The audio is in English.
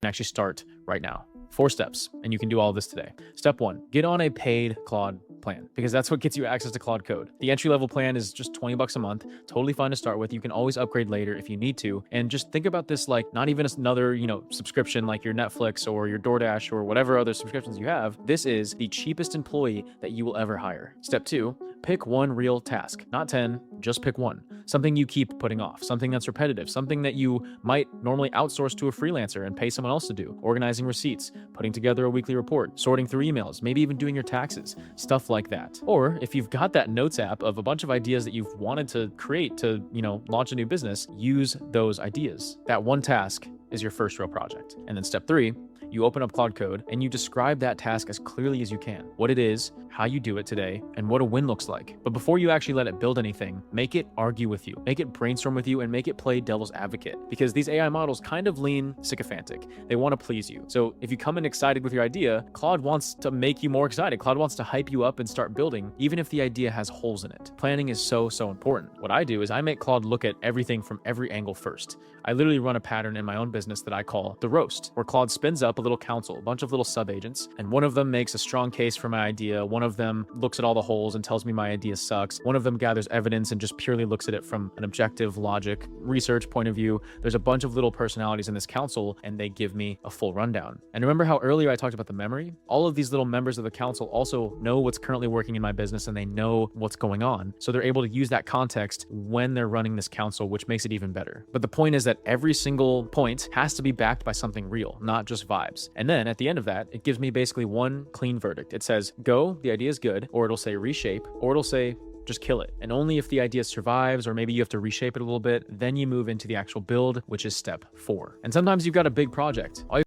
can actually start right now. 4 steps, and you can do all of this today. Step 1, get on a paid Claude plan, because that's what gets you access to Claude Code. The entry-level plan is just $20 a month, totally fine to start with. You can always upgrade later if you need to. And just think about this like not even another, subscription like your Netflix or your DoorDash or whatever other subscriptions you have. This is the cheapest employee that you will ever hire. Step 2, pick one real task, not 10, just pick one. Something you keep putting off, something that's repetitive, something that you might normally outsource to a freelancer and pay someone else to do. Organizing receipts, putting together a weekly report, sorting through emails, maybe even doing your taxes, stuff like that. Or if you've got that notes app of a bunch of ideas that you've wanted to create to, launch a new business, use those ideas. That one task is your first real project. And then step 3, you open up Claude Code and you describe that task as clearly as you can. What it is, how you do it today, and what a win looks like. But before you actually let it build anything, make it argue with you, make it brainstorm with you, and make it play devil's advocate. Because these AI models kind of lean sycophantic. They want to please you. So if you come in excited with your idea, Claude wants to make you more excited. Claude wants to hype you up and start building, even if the idea has holes in it. Planning is so important. What I do is I make Claude look at everything from every angle first. I literally run a pattern in my own business that I call the roast, where Claude spins up a little council, a bunch of little sub-agents, and one of them makes a strong case for my idea. One of them looks at all the holes and tells me my idea sucks. One of them gathers evidence and just purely looks at it from an objective logic research point of view. There's a bunch of little personalities in this council, and they give me a full rundown. And remember how earlier I talked about the memory? All of these little members of the council also know what's currently working in my business, and they know what's going on. So they're able to use that context when they're running this council, which makes it even better. But the point is that every single point has to be backed by something real, not just vibes. And then at the end of that, it gives me basically one clean verdict. It says, go, the idea is good, or it'll say reshape, or it'll say just kill it. And only if the idea survives, or maybe you have to reshape it a little bit, then you move into the actual build, which is step 4. And sometimes you've got a big project. All you